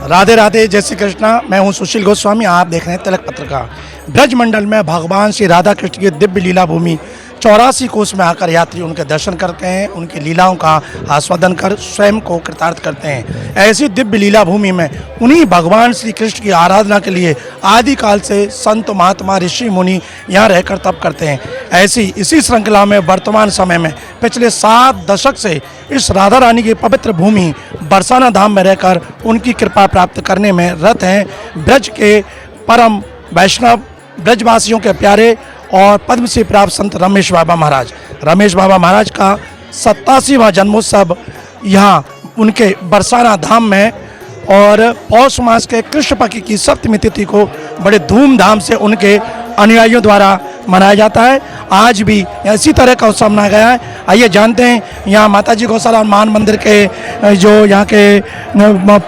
राधे राधे, जय श्री कृष्णा। मैं हूं सुशील गोस्वामी। आप देख रहे हैं तिलक पत्रिका। ब्रज मंडल में भगवान श्री राधा कृष्ण की दिव्य लीला भूमि 84 कोस में आकर यात्री उनके दर्शन करते हैं, उनकी लीलाओं का आस्वादन कर स्वयं को कृतार्थ करते हैं। ऐसी दिव्य लीला भूमि में उन्हीं भगवान श्री कृष्ण की आराधना के लिए आदिकाल से संत महात्मा ऋषि मुनि यहाँ रहकर तप करते हैं। इसी श्रृंखला में वर्तमान समय में पिछले 7 दशक से इस राधा रानी की पवित्र भूमि बरसाना धाम में रहकर उनकी कृपा प्राप्त करने में रत हैं ब्रज के परम वैष्णव, ब्रजवासियों के प्यारे और पद्मश्री प्राप्त संत रमेश बाबा महाराज। रमेश बाबा महाराज का 87वां जन्मोत्सव यहाँ उनके बरसाना धाम में और पौष मास के कृष्ण पक्ष की सप्तमी तिथि को बड़े धूमधाम से उनके अनुयायियों द्वारा मनाया जाता है। आज भी इसी तरह का उत्सव मनाया गया है। आइए जानते हैं यहाँ माताजी गौशाला और मान मंदिर के जो यहाँ के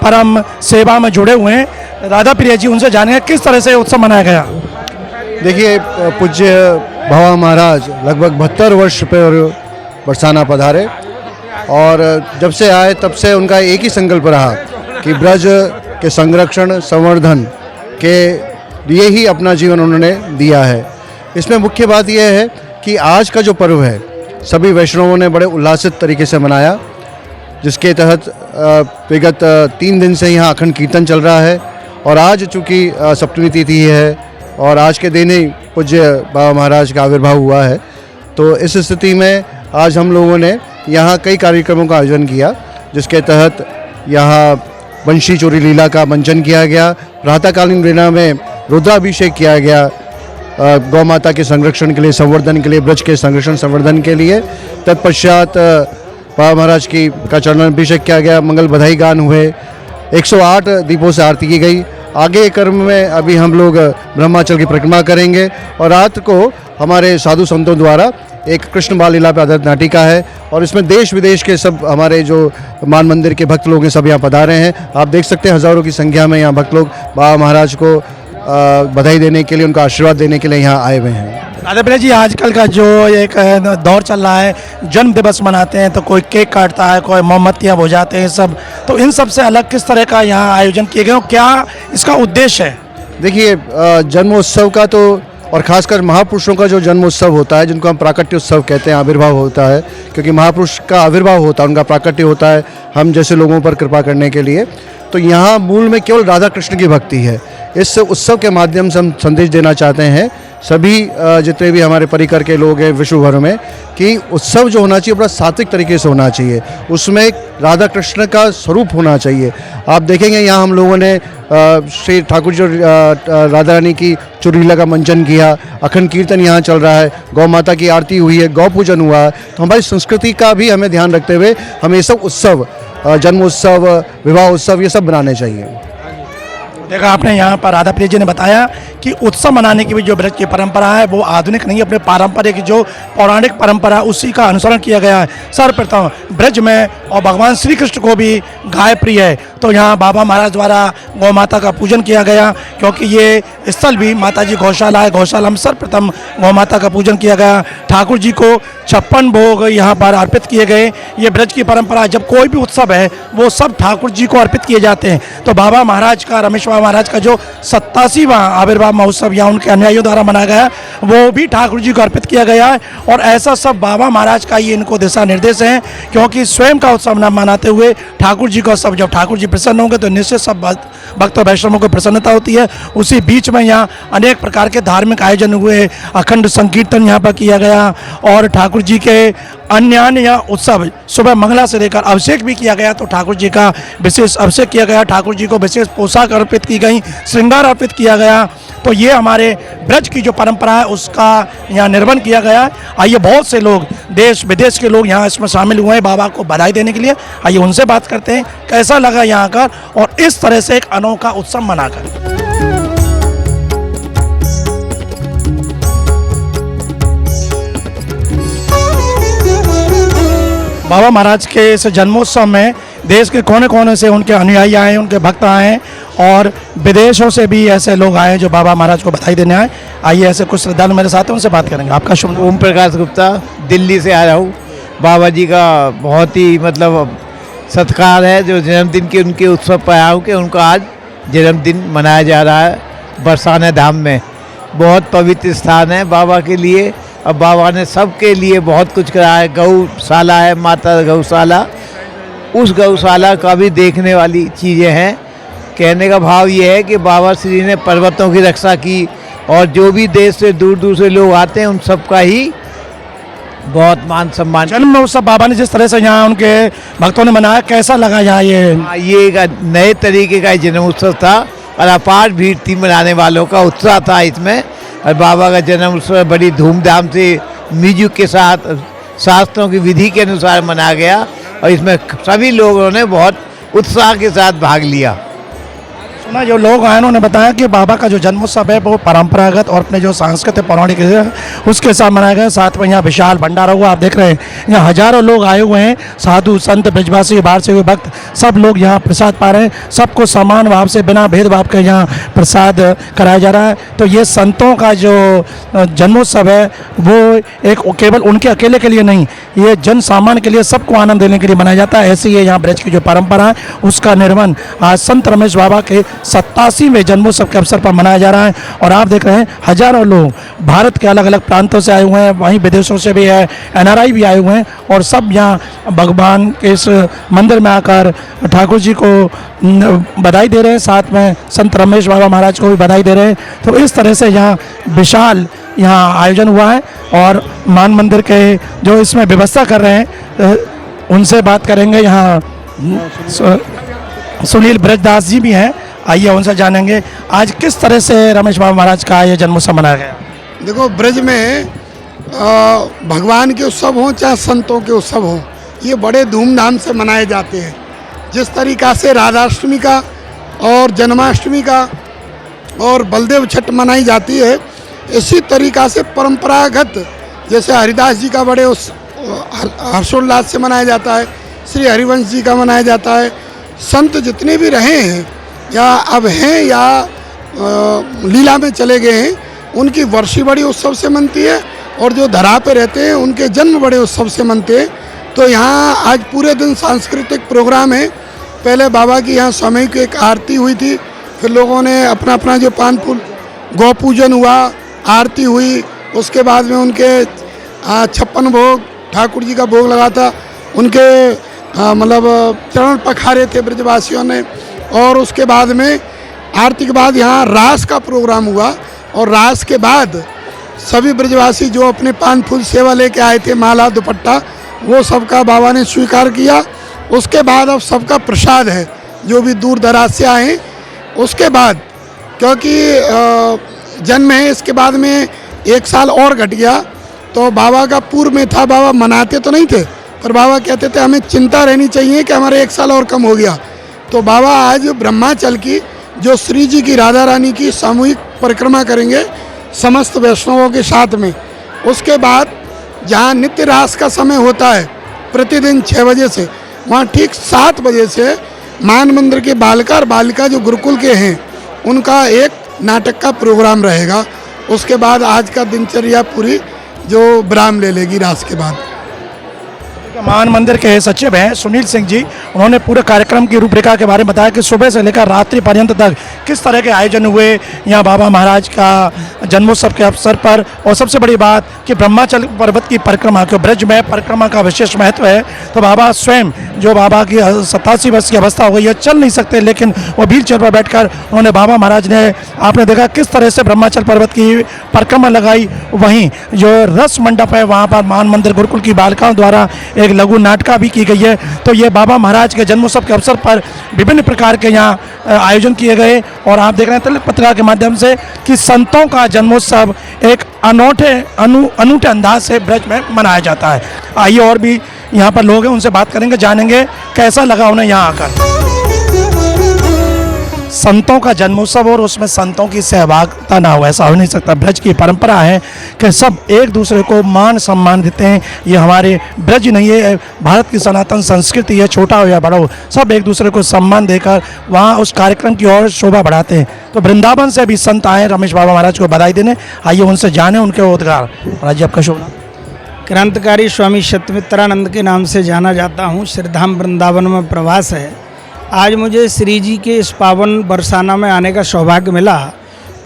परम सेवा में जुड़े हुए हैं राधा प्रिया जी, उनसे जानेंगे किस तरह से उत्सव मनाया गया। देखिए, पूज्य बाबा महाराज लगभग 72 वर्ष पर बरसाना पधारे और जब से आए तब से उनका एक ही संकल्प रहा कि ब्रज के संरक्षण संवर्धन के लिए ही अपना जीवन उन्होंने दिया है। इसमें मुख्य बात यह है कि आज का जो पर्व है सभी वैष्णवों ने बड़े उल्लासित तरीके से मनाया, जिसके तहत विगत 3 दिन से यहाँ अखंड कीर्तन चल रहा है और आज चूँकि सप्तमी तिथि है और आज के दिन ही पूज्य बाबा महाराज का आविर्भाव हुआ है, तो इस स्थिति में आज हम लोगों ने यहाँ कई कार्यक्रमों का आयोजन किया, जिसके तहत यहाँ वंशी चोरी लीला का मंचन किया गया, प्रातःकालीन लीला में रुद्राभिषेक किया गया गौ माता के संरक्षण के लिए, संवर्धन के लिए, ब्रज के संरक्षण संवर्धन के लिए। तत्पश्चात बाबा महाराज का चरणाभिषेक किया गया, मंगल बधाई गान हुए, 108 दीपों से आरती की गई। आगे क्रम में अभी हम लोग ब्रह्माचल की परिक्रमा करेंगे और रात को हमारे साधु संतों द्वारा एक कृष्ण बाल लीला पर आधारित नाटिका है और इसमें देश विदेश के सब हमारे जो मान मंदिर के भक्त लोग हैं सब यहाँ पधारे हैं। आप देख सकते हैं हज़ारों की संख्या में यहाँ भक्त लोग बाबा महाराज को बधाई देने के लिए, उनका आशीर्वाद देने के लिए यहाँ आए हुए हैं। राधा प्रिया जी, आजकल का जो एक दौर चल रहा है, जन्म दिवस मनाते हैं तो कोई केक काटता है, कोई मोमबत्तियाँ बुझाते हैं, सब तो इन सब से अलग किस तरह का यहाँ आयोजन किए गए, क्या इसका उद्देश्य है? देखिए, जन्मोत्सव का तो और ख़ासकर महापुरुषों का जो जन्मोत्सव होता है, जिनको हम प्राकट्य उत्सव कहते हैं, आविर्भाव होता है, क्योंकि महापुरुष का आविर्भाव होता है, उनका प्राकट्य होता है हम जैसे लोगों पर कृपा करने के लिए। तो यहाँ मूल में केवल राधा कृष्ण की भक्ति है। इस उत्सव के माध्यम से हम संदेश देना चाहते हैं सभी जितने भी हमारे परिकर के लोग हैं विश्व भर में, कि उत्सव जो होना चाहिए बड़ा सात्विक तरीके से होना चाहिए, उसमें राधा कृष्ण का स्वरूप होना चाहिए। आप देखेंगे यहाँ हम लोगों ने श्री ठाकुर जी राधा रानी की चुरीला का मंचन किया, अखंड कीर्तन यहाँ चल रहा है, गौ माता की आरती हुई है, गौ पूजन हुआ है। तो हमारी संस्कृति का भी हमें ध्यान रखते हुए हमें ये सब उत्सव, जन्मोत्सव, विवाह उत्सव, ये सब बनाने चाहिए। देखा आपने यहाँ पर राधा प्रिया जी ने बताया कि उत्सव मनाने की भी जो ब्रज की परंपरा है वो आधुनिक नहीं, अपने पारंपरिक जो पौराणिक परंपरा उसी का अनुसरण किया गया है। सर्वप्रथम ब्रज में और भगवान श्री कृष्ण को भी गाय प्रिय है, तो यहाँ बाबा महाराज द्वारा गौ माता का पूजन किया गया, क्योंकि ये स्थल भी माता जी गौशाला है। गौशाला में सर्वप्रथम गौ माता का पूजन किया गया। ठाकुर जी को 56 भोग यहाँ पर अर्पित किए गए। ये ब्रज की परंपरा, जब कोई भी उत्सव है वो सब ठाकुर जी को अर्पित किए जाते हैं। तो बाबा महाराज का, रमेश बाबा महाराज का जो 87वां आविर्भाव महोत्सव यहाँ उनके अनुयायियों द्वारा मनाया गया, वो भी ठाकुर जी को अर्पित किया गया है। और ऐसा सब बाबा महाराज का ये इनको दिशा निर्देश है, क्योंकि स्वयं का उत्सव न मनाते हुए ठाकुर जी का सब, जब ठाकुर जी प्रसन्न होंगे तो निश्चित सब भक्त वैष्णवों को प्रसन्नता होती है। उसी बीच में यहाँ अनेक प्रकार के धार्मिक आयोजन हुए, अखंड संकीर्तन यहाँ पर किया गया और ठाकुर जी के अन्य यहाँ उत्सव, सुबह मंगला से लेकर अभिषेक भी किया गया, तो ठाकुर जी का विशेष अभिषेक किया गया, ठाकुर जी को विशेष पोशाक अर्पित की गई, श्रृंगार अर्पित किया गया। तो ये हमारे ब्रज की जो परंपरा है उसका यहाँ निर्वहन किया गया है। आइए, बहुत से लोग देश विदेश के लोग यहाँ इसमें शामिल हुए हैं बाबा को बधाई देने के लिए। आइए उनसे बात करते हैं कैसा लगा यहाँ आकर और इस तरह से एक अनोखा उत्सव मनाकर। बाबा महाराज के इस जन्मोत्सव में देश के कोने कोने से उनके अनुयायी आए, उनके भक्त आए और विदेशों से भी ऐसे लोग आए जो बाबा महाराज को बधाई देने आए। आइए, ऐसे कुछ श्रद्धालु मेरे साथ हैं, उनसे बात करेंगे। आपका शुभ? ओम प्रकाश गुप्ता, दिल्ली से आया हूँ। बाबा जी का बहुत ही मतलब सत्कार है जो जन्मदिन के उनके उत्सव पर आया हूँ कि उनका आज जन्मदिन मनाया जा रहा है बरसाना धाम में। बहुत पवित्र स्थान है बाबा के लिए और बाबा ने सबके लिए बहुत कुछ करा है। गौशाला है, माता गौशाला, उस गौशाला का भी देखने वाली चीज़ें हैं। कहने का भाव ये है कि बाबा श्री ने पर्वतों की रक्षा की और जो भी देश से दूर दूर से लोग आते हैं उन सबका ही बहुत मान सम्मान। जन्म उत्सव बाबा ने जिस तरह से यहाँ उनके भक्तों ने मनाया, कैसा लगा यहाँ ये? ये एक नए तरीके का जन्म उत्सव था और अपार भीड़ थी, मनाने वालों का उत्साह था इसमें। और बाबा का जन्म उत्सव बड़ी धूमधाम से म्यूजिक के साथ शास्त्रों की विधि के अनुसार मनाया गया और इसमें सभी लोगों ने बहुत उत्साह के साथ भाग लिया। सुना जो लोग आए उन्होंने बताया कि बाबा का जो जन्मोत्सव है वो परंपरागत और अपने जो सांस्कृतिक पौराणिक है उसके साथ मनाया गया। साथ में यहाँ विशाल भंडारा हुआ, आप देख रहे हैं यहाँ हजारों लोग आए हुए हैं, साधु संत ब्रजवासी बाहर से हुए भक्त सब लोग यहाँ प्रसाद पा रहे हैं। सबको समान भाव से बिना भेदभाव के यहाँ प्रसाद कराया जा रहा है। तो ये संतों का जो जन्मोत्सव है वो एक केवल उनके अकेले के लिए नहीं, ये जन सामान्य के लिए सबको आनंद देने के लिए मनाया जाता है। ऐसी ये यहाँ ब्रज की जो परंपरा है उसका निर्माण आज संत रमेश बाबा के 87वें जन्मोत्सव के अवसर पर मनाया जा रहा है। और आप देख रहे हैं हजारों लोग भारत के अलग अलग प्रांतों से आए हुए हैं, वहीं विदेशों से भी है, NRI भी आए हुए हैं और सब यहाँ भगवान के इस मंदिर में आकर ठाकुर जी को बधाई दे रहे हैं, साथ में संत रमेश बाबा महाराज को भी बधाई दे रहे हैं। तो इस तरह से यहाँ विशाल यहाँ आयोजन हुआ है और मान मंदिर के जो इसमें व्यवस्था कर रहे हैं उनसे बात करेंगे। यहाँ सुनील ब्रजदास जी भी हैं, आइए उनसे जानेंगे आज किस तरह से रमेश बाबा महाराज का ये जन्मोत्सव मनाया गया। देखो, ब्रज में भगवान के उत्सव हों चाहे संतों के उत्सव हों, ये बड़े धूमधाम से मनाए जाते हैं। जिस तरीक़ा से राधाष्टमी का और जन्माष्टमी का और बलदेव छठ मनाई जाती है, इसी तरीक़ा से परंपरागत जैसे हरिदास जी का बड़े हर्षोल्लास से मनाया जाता है, श्री हरिवंश जी का मनाया जाता है। संत जितने भी रहे हैं या अब हैं या लीला में चले गए हैं, उनकी वर्षी बड़ी उत्सव से मनती है और जो धरा पे रहते हैं उनके जन्म बड़े उत्सव से मनते हैं। तो यहाँ आज पूरे दिन सांस्कृतिक प्रोग्राम है। पहले बाबा की यहाँ सामूहिक एक आरती हुई थी, फिर लोगों ने अपना अपना जो पान फूल गौ पूजन हुआ, आरती हुई, उसके बाद में उनके 56 भोग ठाकुर जी का भोग लगा था, उनके मतलब चरण पखारे थे ब्रजवासियों ने। और उसके बाद में आरती के बाद यहाँ रास का प्रोग्राम हुआ और रास के बाद सभी ब्रजवासी जो अपने पान फूल सेवा लेके आए थे, माला दुपट्टा, वो सबका बाबा ने स्वीकार किया। उसके बाद अब सबका प्रसाद है जो भी दूर दराज से आए हैं। उसके बाद क्योंकि जन्म है, इसके बाद में 1 साल और घट गया, तो बाबा का पूर्व में था, बाबा मनाते तो नहीं थे पर बाबा कहते थे हमें चिंता रहनी चाहिए कि हमारे 1 साल और कम हो गया। तो बाबा आज ब्रह्माचल की जो श्री जी की राधा रानी की सामूहिक परिक्रमा करेंगे समस्त वैष्णवों के साथ में। उसके बाद जहाँ नित्य रास का समय होता है प्रतिदिन 6 बजे से, वहाँ ठीक 7 बजे से मान मंदिर के बालका और बालिका जो गुरुकुल के हैं उनका एक नाटक का प्रोग्राम रहेगा। उसके बाद आज का दिनचर्या पूरी जो विराम ले लेगी रास के बाद। मान मंदिर के सचिव हैं सुनील सिंह जी, उन्होंने पूरे कार्यक्रम की रूपरेखा के बारे में बताया कि सुबह से लेकर रात्रि पर्यंत तक किस तरह के आयोजन हुए यहाँ बाबा महाराज का जन्मोत्सव के अवसर पर। और सबसे बड़ी बात कि ब्रह्माचल पर्वत की परिक्रमा, क्यों ब्रज में परिक्रमा का विशेष महत्व है। तो बाबा स्वयं जो बाबा की 87 वर्ष की अवस्था हो गई है, चल नहीं सकते, लेकिन वो व्हील चेयर पर बैठकर उन्होंने बाबा महाराज ने, आपने देखा किस तरह से ब्रह्माचल पर्वत की परिक्रमा लगाई। वहीं जो रस मंडप है वहाँ पर मान मंदिर गुरुकुल की बालिकाओं द्वारा एक लघु नाटिका भी की गई है। तो ये बाबा महाराज के जन्मोत्सव के अवसर पर विभिन्न प्रकार के यहाँ आयोजन किए गए और आप देख रहे हैं तिलक पत्रिका के माध्यम से कि संतों का जन्मोत्सव एक अनूठे अंदाज से ब्रज में मनाया जाता है। आइए और भी यहाँ पर लोग हैं, उनसे बात करेंगे, जानेंगे कैसा लगा उन्हें यहाँ आकर। संतों का जन्मोत्सव और उसमें संतों की सहभागिता ना हो, ऐसा हो नहीं सकता। ब्रज की परंपरा है कि सब एक दूसरे को मान सम्मान देते हैं। ये हमारे ब्रज नहीं है, भारत की सनातन संस्कृति है, छोटा हो या बड़ा हो, सब एक दूसरे को सम्मान देकर वहाँ उस कार्यक्रम की और शोभा बढ़ाते हैं। तो वृंदावन से भी संत आए रमेश बाबा महाराज को बधाई देने, आइए उनसे जाने उनके उद्गार। महाराज जी आपका शुभ नाम? क्रांतिकारी स्वामी सत्यमित्रानंद के नाम से जाना जाता हूँ। श्रीधाम वृंदावन में प्रवास है। आज मुझे श्री जी के इस पावन बरसाना में आने का सौभाग्य मिला।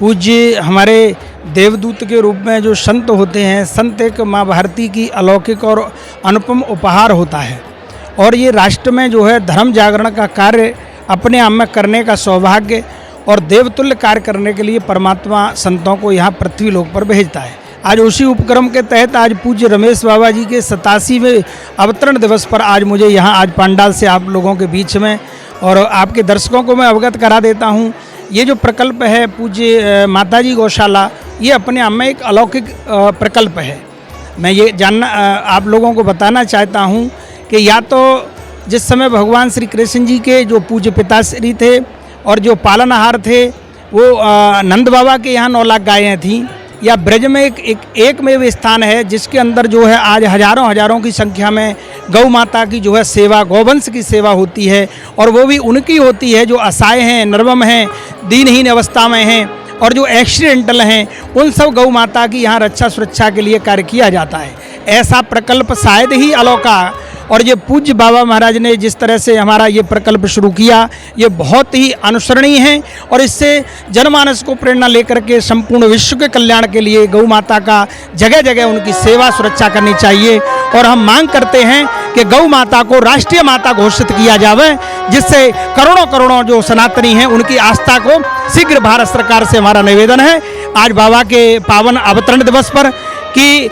पूज्य हमारे देवदूत के रूप में जो संत होते हैं, संत एक माँ भारती की अलौकिक और अनुपम उपहार होता है, और ये राष्ट्र में जो है धर्म जागरण का कार्य अपने आप में करने का सौभाग्य और देवतुल्य कार्य करने के लिए परमात्मा संतों को यहाँ पृथ्वी लोक पर भेजता है। आज उसी उपक्रम के तहत आज पूज्य रमेश बाबा जी के 87वें अवतरण दिवस पर आज मुझे यहाँ आज पंडाल से आप लोगों के बीच में और आपके दर्शकों को मैं अवगत करा देता हूँ। ये जो प्रकल्प है पूज्य माताजी गौशाला, ये अपने आप में एक अलौकिक प्रकल्प है। मैं ये जानना आप लोगों को बताना चाहता हूँ कि या तो जिस समय भगवान श्री कृष्ण जी के जो पूज्य पिताश्री थे और जो पालनहार थे वो नंद बाबा के यहाँ 9 लाख गायें थीं, या ब्रज में एकमेव स्थान है जिसके अंदर जो है आज हजारों की संख्या में गौ माता की जो है सेवा, गौवंश की सेवा होती है, और वो भी उनकी होती है जो असहाय हैं, निर्वम हैं, दीनहीन अवस्था में हैं और जो एक्सीडेंटल हैं, उन सब गौ माता की यहाँ रक्षा सुरक्षा के लिए कार्य किया जाता है। ऐसा प्रकल्प शायद ही अलौका, और ये पूज्य बाबा महाराज ने जिस तरह से हमारा ये प्रकल्प शुरू किया, ये बहुत ही अनुसरणीय है, और इससे जनमानस को प्रेरणा लेकर के संपूर्ण विश्व के कल्याण के लिए गौ माता का जगह जगह उनकी सेवा सुरक्षा करनी चाहिए। और हम मांग करते हैं कि गौ माता को राष्ट्रीय माता घोषित किया जाए, जिससे करोड़ों जो सनातनी हैं उनकी आस्था को शीघ्र भारत सरकार से हमारा निवेदन है आज बाबा के पावन अवतरण दिवस पर कि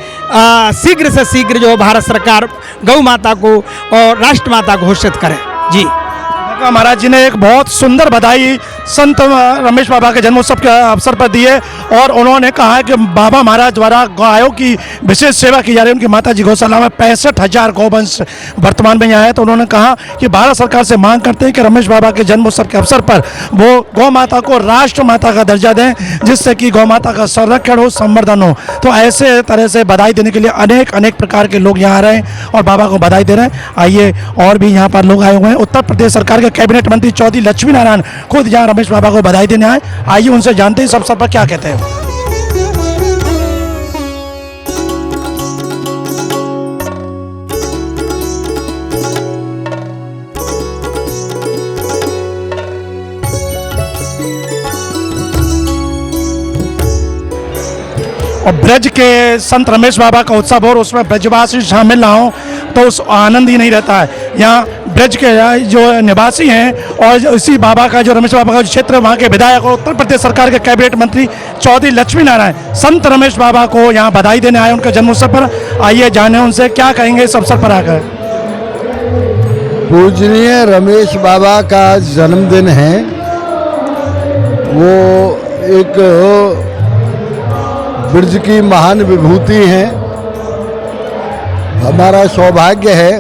शीघ्र से शीघ्र जो भारत सरकार गौ माता को और राष्ट्र माता घोषित करे। जी महाराज जी ने एक बहुत सुंदर बधाई संत रमेश बाबा के जन्मोत्सव के अवसर पर दी है, और उन्होंने कहा है कि बाबा महाराज द्वारा गायों की विशेष सेवा की जा रही है। उनकी माता जी गौशाला में 65,000 गौवंश वर्तमान में यहाँ है। तो उन्होंने कहा कि भारत सरकार से मांग करते हैं कि रमेश बाबा के जन्मोत्सव के अवसर पर वो गौ माता को राष्ट्र माता का दर्जा दें, जिससे कि गौ माता का संरक्षण हो, संवर्धन हो। तो ऐसे तरह से बधाई देने के लिए अनेक प्रकार के लोग यहाँ आ रहे हैं और बाबा को बधाई दे रहे हैं। आइए, और भी यहाँ पर लोग आए हुए हैं। उत्तर प्रदेश सरकार के कैबिनेट मंत्री चौधरी लक्ष्मी नारायण खुद यहाँ रमेश बाबा को बधाई देने आए। आइए उनसे जानते हैं इस अवसर पर क्या कहते हैं। और ब्रज के संत रमेश बाबा का उत्सव और उसमें ब्रजवासी शामिल ना हो तो उस आनंद ही नहीं रहता है। यहाँ ब्रज के जो निवासी हैं और इसी बाबा का जो रमेश बाबा का क्षेत्र है, वहाँ के विधायक और उत्तर प्रदेश सरकार के कैबिनेट मंत्री चौधरी लक्ष्मी नारायण संत रमेश बाबा को यहाँ बधाई देने आए उनके जन्मोत्सव पर। आइए जाने उनसे क्या कहेंगे इस अवसर पर आकर। पूजनीय रमेश बाबा का जन्मदिन है, वो एक ब्रज की महान विभूति है। हमारा सौभाग्य है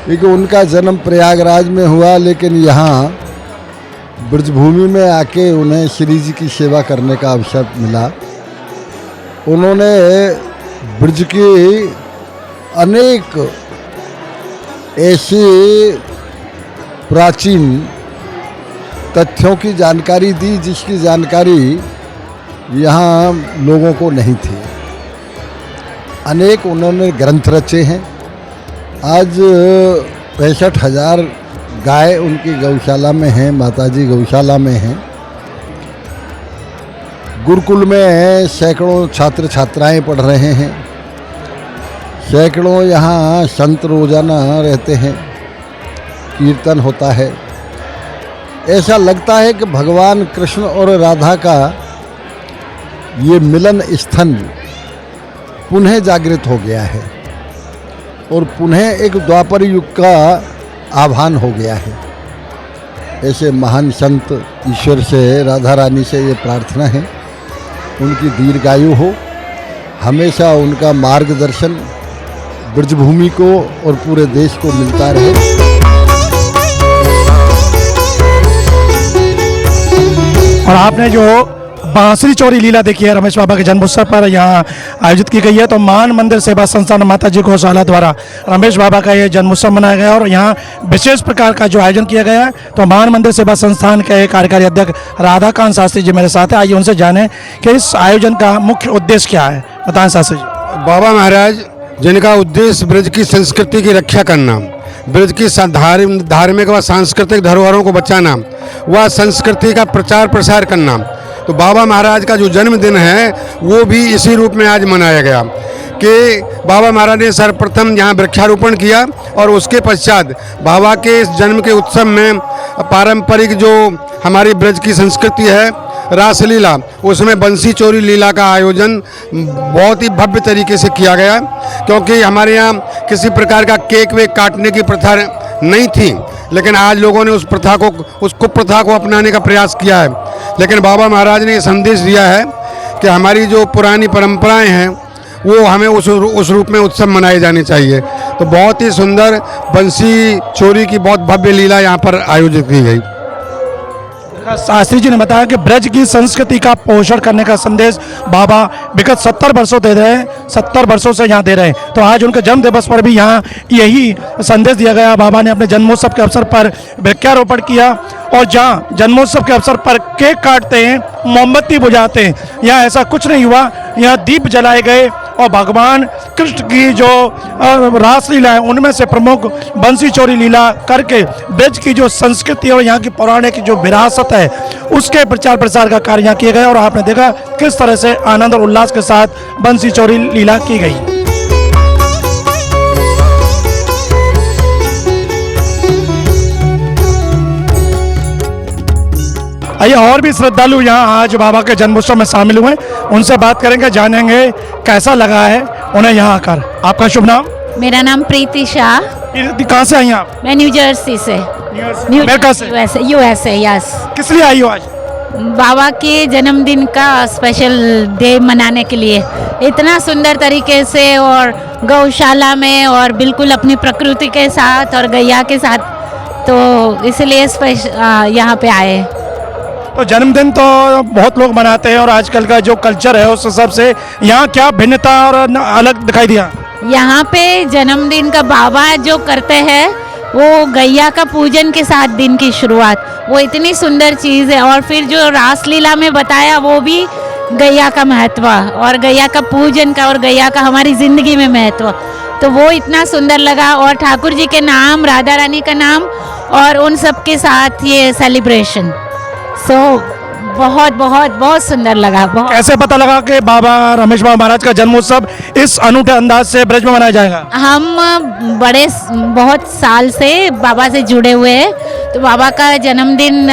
क्योंकि उनका जन्म प्रयागराज में हुआ, लेकिन यहाँ ब्रजभूमि में आके उन्हें श्री जी की सेवा करने का अवसर मिला। उन्होंने ब्रज की अनेक ऐसी प्राचीन तथ्यों की जानकारी दी जिसकी जानकारी यहाँ लोगों को नहीं थी। अनेक उन्होंने ग्रंथ रचे हैं। आज 65,000 गाय उनकी गौशाला में हैं, माताजी गौशाला में हैं। गुरुकुल में सैकड़ों छात्र छात्राएं पढ़ रहे हैं। सैकड़ों यहाँ संत रोजाना रहते हैं, कीर्तन होता है। ऐसा लगता है कि भगवान कृष्ण और राधा का ये मिलन स्थल पुनः जागृत हो गया है और पुनः एक द्वापर युग का आह्वान हो गया है। ऐसे महान संत ईश्वर से, राधा रानी से ये प्रार्थना है उनकी दीर्घायु हो, हमेशा उनका मार्गदर्शन ब्रजभूमि को और पूरे देश को मिलता रहे। और आपने जो बांसुरी चौरी लीला देखी है रमेश बाबा के जन्मोत्सव पर यहाँ आयोजित की गई है, तो मान मंदिर सेवा संस्थान माताजी गौशाला द्वारा रमेश बाबा का ये जन्मोत्सव मनाया गया और यहाँ विशेष प्रकार का जो आयोजन किया गया है। तो मान मंदिर सेवा संस्थान के कार्यकारी अध्यक्ष राधाकांत शास्त्री जी मेरे साथ हैं। आइए उनसे जानें कि इस आयोजन का मुख्य उद्देश्य क्या है। बताएं शास्त्री जी। बाबा महाराज जिनका उद्देश्य ब्रज की संस्कृति की रक्षा करना, ब्रज की धार्मिक व सांस्कृतिक धरोहरों को बचाना, व संस्कृति का प्रचार प्रसार करना। तो बाबा महाराज का जो जन्मदिन है वो भी इसी रूप में आज मनाया गया कि बाबा महाराज ने सर्वप्रथम यहाँ वृक्षारोपण किया और उसके पश्चात बाबा के इस जन्म के उत्सव में पारंपरिक जो हमारी ब्रज की संस्कृति है रासलीला, उसमें बंसी चोरी लीला का आयोजन बहुत ही भव्य तरीके से किया गया, क्योंकि हमारे यहाँ किसी प्रकार का केक वेक काटने की प्रथा नहीं थी, लेकिन आज लोगों ने उस कुप्रथा को अपनाने का प्रयास किया है। लेकिन बाबा महाराज ने ये संदेश दिया है कि हमारी जो पुरानी परंपराएं हैं वो हमें उस रूप में उत्सव मनाए जाने चाहिए। तो बहुत ही सुंदर बंसी चोरी की बहुत भव्य लीला यहाँ पर आयोजित की गई। शास्त्री जी ने बताया कि ब्रज की संस्कृति का पोषण करने का संदेश बाबा विगत 70 वर्षों दे रहे हैं, 70 वर्षों से यहाँ दे रहे हैं। तो आज उनके जन्म दिवस पर भी यहाँ यही संदेश दिया गया। बाबा ने अपने जन्मोत्सव के अवसर पर वृक्षारोपण किया और जहाँ जन्मोत्सव के अवसर पर केक काटते हैं, मोमबत्ती बुझाते हैं, यहाँ ऐसा कुछ नहीं हुआ। यहाँ दीप जलाए गए और भगवान कृष्ण की जो रासलीला है उनमें से प्रमुख बंसी चोरी लीला करके ब्रज की जो संस्कृति और यहाँ की पौराणिक जो विरासत है उसके प्रचार प्रसार का कार्य यहाँ किया गया। और आपने देखा किस तरह से आनंद और उल्लास के साथ बंसी चोरी लीला की गई। आइए और भी श्रद्धालु यहाँ आज बाबा के जन्मोत्सव में शामिल हुए, उनसे बात करेंगे, जानेंगे कैसा लगा है उन्हें यहाँ आकर। आपका शुभ नाम? मेरा नाम प्रीति शाह। कहाँ से आई आप? मैं न्यू जर्सी से। अमेरिका से? यूएसए। यस। किस लिए आई हो आज? बाबा के जन्मदिन का स्पेशल डे मनाने के लिए, इतना सुंदर तरीके से और गौशाला में और बिल्कुल अपनी प्रकृति के साथ और गैया के साथ, तो इसलिए यहाँ पे आए। तो जन्मदिन तो बहुत लोग मनाते हैं और आजकल का जो कल्चर है उस हिसाब से यहाँ क्या भिन्नता और अलग दिखाई दिया? यहाँ पे जन्मदिन का बाबा जो करते हैं वो गैया का पूजन के साथ दिन की शुरुआत, वो इतनी सुंदर चीज़ है। और फिर जो रासलीला में बताया वो भी गैया का महत्व और गैया का पूजन का और गैया का हमारी ज़िंदगी में महत्व, तो वो इतना सुंदर लगा। और ठाकुर जी के नाम, राधा रानी का नाम और उन सब के साथ ये सेलिब्रेशन, बहुत बहुत बहुत सुंदर लगा। कैसे पता लगा कि बाबा रमेश बाबा महाराज का जन्मोत्सव इस अनूठे अंदाज से ब्रज में मनाया जाएगा? हम बहुत साल से बाबा से जुड़े हुए हैं, तो बाबा का जन्मदिन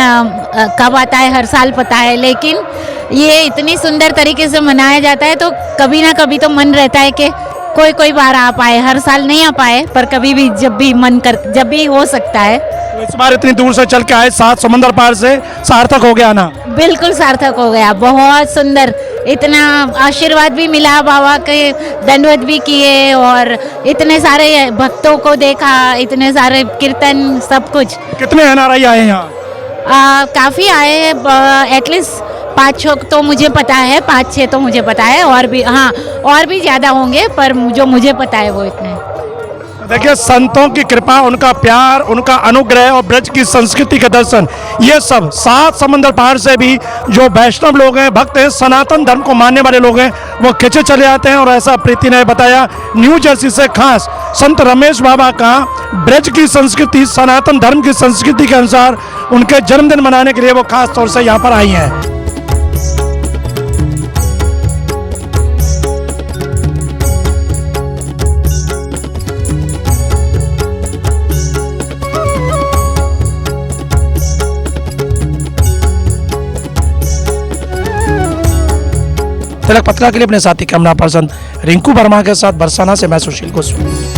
कब आता है हर साल पता है, लेकिन ये इतनी सुंदर तरीके से मनाया जाता है तो कभी ना कभी तो मन रहता है कि कोई बार आ पाए। हर साल नहीं आ पाए पर कभी भी जब भी हो सकता है। तो इस बार इतनी दूर से चल के आए, 7 समंदर पार से, सार्थक हो गया आना? बिल्कुल सार्थक हो गया, बहुत सुंदर। इतना आशीर्वाद भी मिला, बाबा के दंडवत भी किए और इतने सारे भक्तों को देखा, इतने सारे कीर्तन, सब कुछ। कितने एनआरआई आए हैं यहाँ? काफ़ी आए हैं, एटलीस्ट 5-6 तो मुझे पता है, 5-6 तो मुझे पता है, और भी हाँ और भी ज़्यादा होंगे, पर जो मुझे पता है वो इतने। देखिए, संतों की कृपा, उनका प्यार, उनका अनुग्रह और ब्रज की संस्कृति के दर्शन, ये सब 7 समंदर पार से भी जो वैष्णव लोग हैं, भक्त हैं, सनातन धर्म को मानने वाले लोग हैं, वो खिंचे चले आते हैं। और ऐसा प्रीति ने बताया, न्यू जर्सी से खास संत रमेश बाबा का ब्रज की संस्कृति, सनातन धर्म की संस्कृति के अनुसार उनके जन्मदिन मनाने के लिए वो खास तौर से यहाँ पर आई हैं। तिलक पत्रिका के लिए अपने साथी कैमरा पर्सन रिंकू वर्मा के साथ बरसाना से मैं सुशील गोस्वामी।